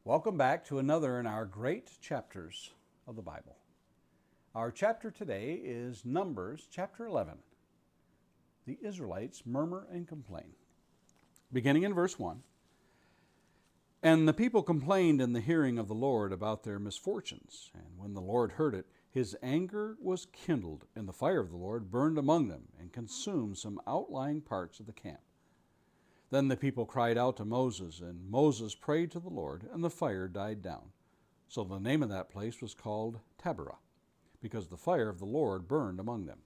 Welcome back to another in our great chapters of the Bible. Our chapter today is Numbers chapter 11. The Israelites murmur and complain. Beginning in verse 1. And the people complained in the hearing of the Lord about their misfortunes. And when the Lord heard it, his anger was kindled, and the fire of the Lord burned among them and consumed some outlying parts of the camp. Then the people cried out to Moses, and Moses prayed to the Lord, and the fire died down. So the name of that place was called Taberah, because the fire of the Lord burned among them.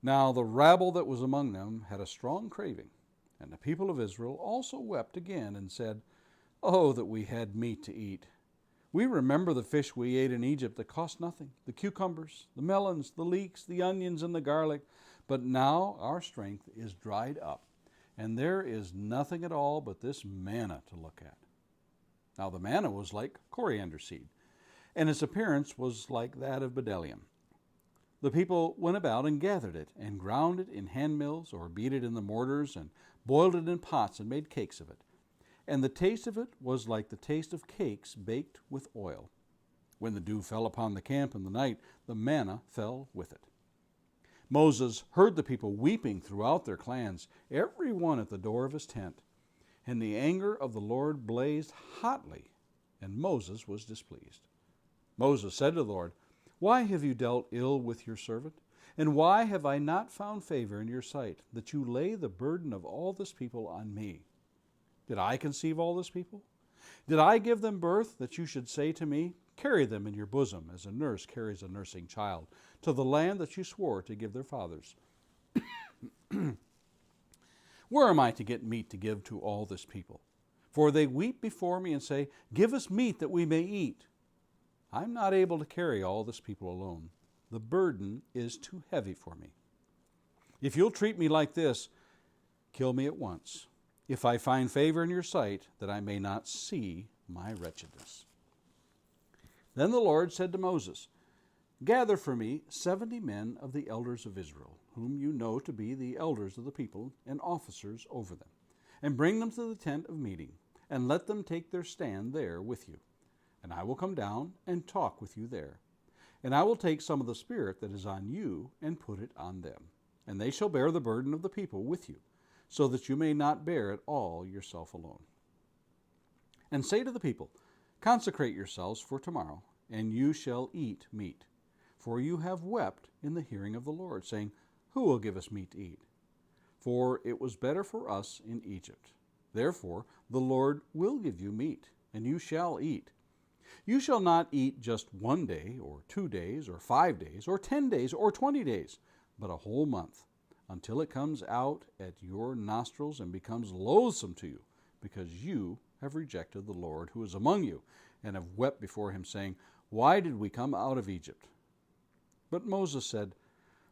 Now the rabble that was among them had a strong craving, and the people of Israel also wept again and said, Oh, that we had meat to eat! We remember the fish we ate in Egypt that cost nothing, the cucumbers, the melons, the leeks, the onions, and the garlic. But now our strength is dried up, and there is nothing at all but this manna to look at. Now the manna was like coriander seed, and its appearance was like that of bdellium. The people went about and gathered it, and ground it in handmills, or beat it in the mortars, and boiled it in pots, and made cakes of it. And the taste of it was like the taste of cakes baked with oil. When the dew fell upon the camp in the night, the manna fell with it. Moses heard the people weeping throughout their clans, every one at the door of his tent. And the anger of the Lord blazed hotly, and Moses was displeased. Moses said to the Lord, Why have you dealt ill with your servant? And why have I not found favor in your sight, that you lay the burden of all this people on me? Did I conceive all this people? Did I give them birth, that you should say to me, Carry them in your bosom, as a nurse carries a nursing child, to the land that you swore to give their fathers? Where am I to get meat to give to all this people? For they weep before me and say, Give us meat that we may eat. I'm not able to carry all this people alone. The burden is too heavy for me. If you'll treat me like this, kill me at once, if I find favor in your sight, that I may not see my wretchedness. Then the Lord said to Moses, Gather for me 70 men of the elders of Israel, whom you know to be the elders of the people and officers over them, and bring them to the tent of meeting, and let them take their stand there with you. And I will come down and talk with you there. And I will take some of the Spirit that is on you and put it on them. And they shall bear the burden of the people with you, so that you may not bear it all yourself alone. And say to the people, Consecrate yourselves for tomorrow, and you shall eat meat. For you have wept in the hearing of the Lord, saying, Who will give us meat to eat? For it was better for us in Egypt. Therefore the Lord will give you meat, and you shall eat. You shall not eat just 1 day, or 2 days, or 5 days, or 10 days, or 20 days, but a whole month, until it comes out at your nostrils and becomes loathsome to you, because you have rejected the Lord who is among you, and have wept before him, saying, Why did we come out of Egypt? But Moses said,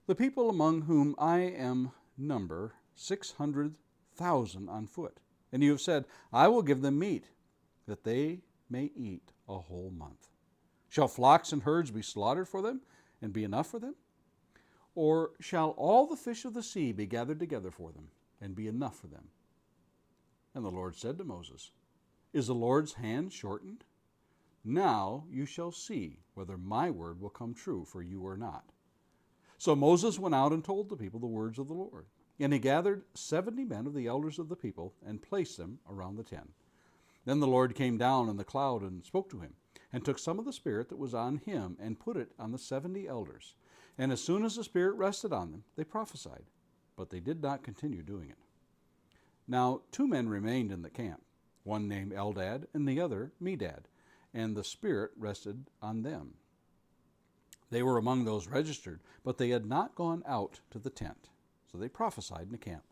The people among whom I am number 600,000 on foot. And you have said, I will give them meat, that they may eat a whole month. Shall flocks and herds be slaughtered for them, and be enough for them? Or shall all the fish of the sea be gathered together for them, and be enough for them? And the Lord said to Moses, Is the Lord's hand shortened? Now you shall see whether my word will come true for you or not. So Moses went out and told the people the words of the Lord. And he gathered 70 men of the elders of the people, and placed them around the tent. Then the Lord came down in the cloud and spoke to him, and took some of the Spirit that was on him, and put it on the 70 elders. And as soon as the Spirit rested on them, they prophesied, but they did not continue doing it. Now 2 men remained in the camp, one named Eldad, and the other Medad, and the Spirit rested on them. They were among those registered, but they had not gone out to the tent, so they prophesied in the camp.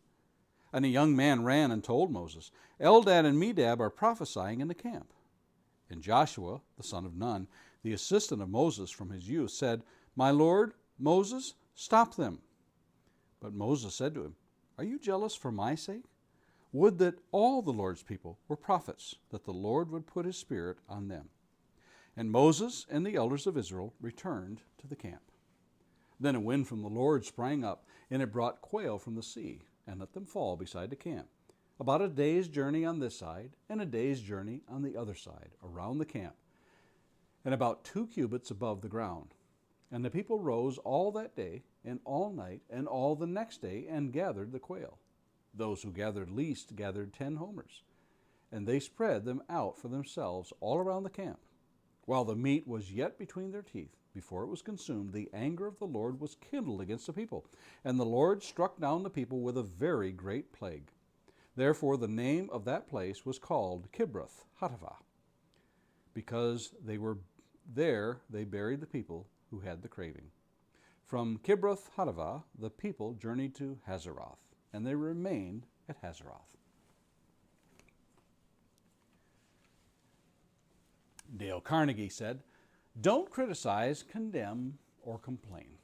And a young man ran and told Moses, Eldad and Medad are prophesying in the camp. And Joshua, the son of Nun, the assistant of Moses from his youth, said, My lord, Moses, stop them. But Moses said to him, Are you jealous for my sake? Would that all the Lord's people were prophets, that the Lord would put his Spirit on them. And Moses and the elders of Israel returned to the camp. Then a wind from the Lord sprang up, and it brought quail from the sea, and let them fall beside the camp. about a day's journey on this side and a day's journey on the other side, around the camp, and about 2 cubits above the ground. And the people rose all that day and all night and all the next day and gathered the quail. Those who gathered least gathered 10 homers, and they spread them out for themselves all around the camp. While the meat was yet between their teeth, before it was consumed, the anger of the Lord was kindled against the people, and the Lord struck down the people with a very great plague. Therefore the name of that place was called Kibroth Hattaavah, because they buried the people who had the craving. From Kibroth Hattaavah the people journeyed to Hazeroth, and they remained at Hazeroth. Dale Carnegie said, "Don't criticize, condemn, or complain."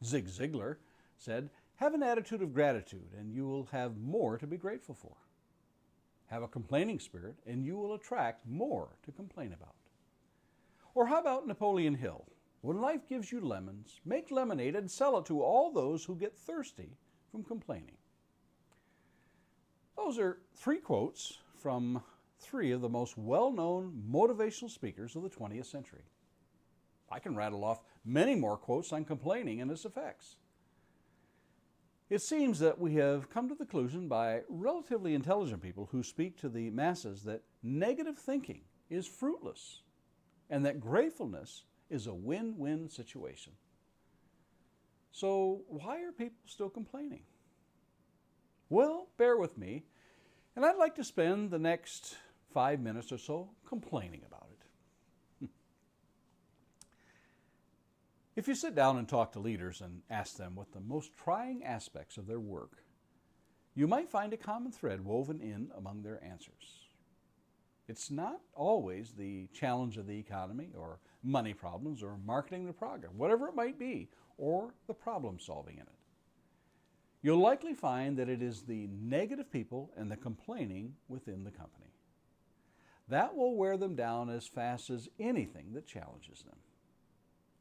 Zig Ziglar said, "Have an attitude of gratitude, and you will have more to be grateful for. Have a complaining spirit, and you will attract more to complain about." Or how about Napoleon Hill? "When life gives you lemons, make lemonade and sell it to all those who get thirsty from complaining." Those are 3 quotes from 3 of the most well-known motivational speakers of the 20th century. I can rattle off many more quotes on complaining and its effects. It seems that we have come to the conclusion by relatively intelligent people who speak to the masses that negative thinking is fruitless and that gratefulness is a win-win situation. So why are people still complaining? Well, bear with me, and I'd like to spend the next 5 minutes or so complaining about it. If you sit down and talk to leaders and ask them what the most trying aspects of their work, you might find a common thread woven in among their answers. It's not always the challenge of the economy or money problems or marketing the product, whatever it might be, or the problem solving in it. You'll likely find that it is the negative people and the complaining within the company. That will wear them down as fast as anything that challenges them.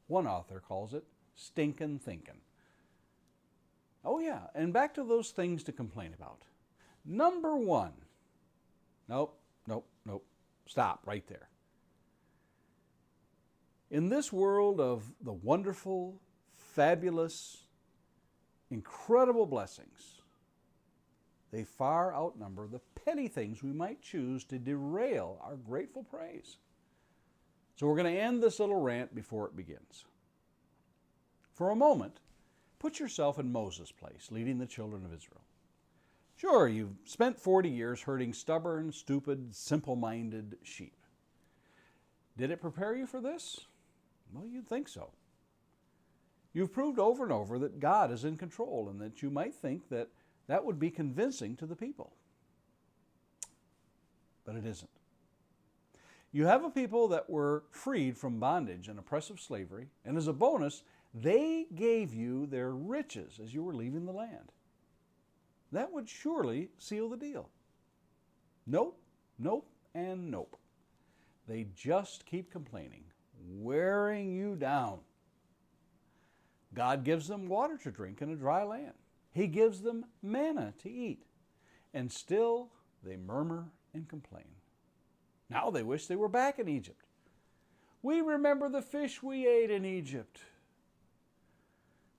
One author calls it stinkin' thinkin'. Oh yeah, and back to those things to complain about. Number 1. Nope. Stop right there. In this world of the wonderful, fabulous, incredible blessings, they far outnumber the petty things we might choose to derail our grateful praise. So we're going to end this little rant before it begins. For a moment, put yourself in Moses' place, leading the children of Israel. Sure, you've spent 40 years herding stubborn, stupid, simple-minded sheep. Did it prepare you for this? Well, you'd think so. You've proved over and over that God is in control and that you might think that that would be convincing to the people. But it isn't. You have a people that were freed from bondage and oppressive slavery, and as a bonus, they gave you their riches as you were leaving the land. That would surely seal the deal. Nope, and nope. They just keep complaining, wearing you down. God gives them water to drink in a dry land. He gives them manna to eat. And still they murmur and complain. Now they wish they were back in Egypt. We remember the fish we ate in Egypt.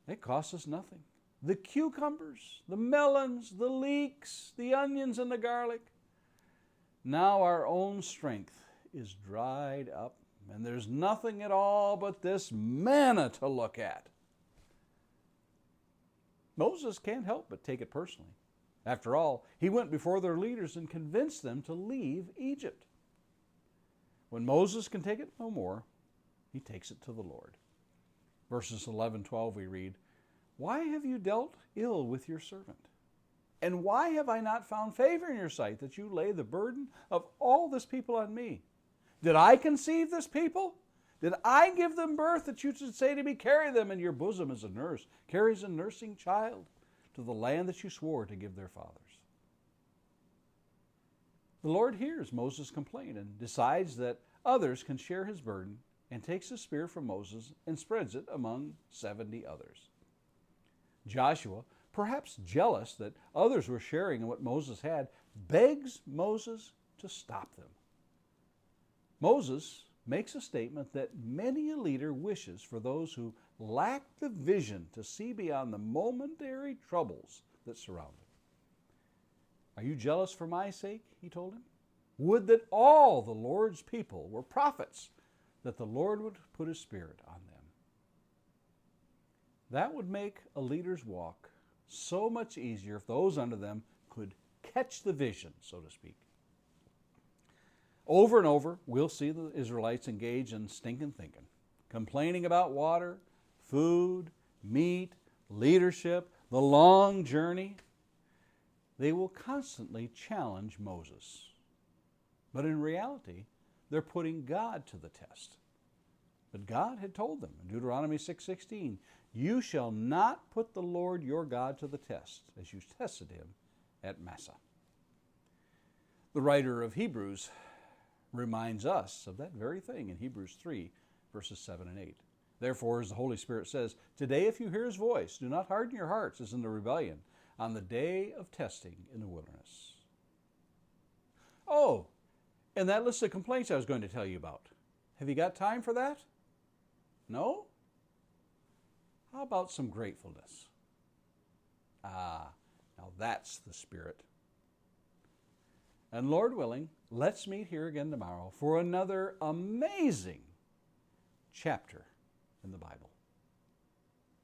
It cost us nothing. The cucumbers, the melons, the leeks, the onions, and the garlic. Now our own strength is dried up, and there's nothing at all but this manna to look at. Moses can't help but take it personally. After all, he went before their leaders and convinced them to leave Egypt. When Moses can take it no more, he takes it to the Lord. Verses 11-12 we read, "Why have you dealt ill with your servant? And why have I not found favor in your sight that you lay the burden of all this people on me? Did I conceive this people? Did I give them birth that you should say to me, carry them in your bosom as a nurse carries a nursing child to the land that you swore to give their fathers?" The Lord hears Moses' complaint and decides that others can share his burden and takes the spear from Moses and spreads it among 70 others. Joshua perhaps jealous that others were sharing in what Moses had, begs Moses to stop them. Moses makes a statement that many a leader wishes for those who lack the vision to see beyond the momentary troubles that surround them. Are you jealous for my sake? He told him. Would that all the Lord's people were prophets, that the Lord would put his Spirit on them. That would make a leader's walk so much easier if those under them could catch the vision, so to speak. Over and over, we'll see the Israelites engage in stinking thinking, complaining about water, food, meat, leadership, the long journey. They will constantly challenge Moses. But in reality, they're putting God to the test. But God had told them in Deuteronomy 6:16, "You shall not put the Lord your God to the test, as you tested him at Massah." The writer of Hebrews reminds us of that very thing in Hebrews 3, verses 7 and 8. Therefore, as the Holy Spirit says, "Today if you hear his voice, do not harden your hearts as in the rebellion, on the day of testing in the wilderness." Oh, and that list of complaints I was going to tell you about. Have you got time for that? No? How about some gratefulness? Now that's the Spirit. And Lord willing, let's meet here again tomorrow for another amazing chapter in the Bible.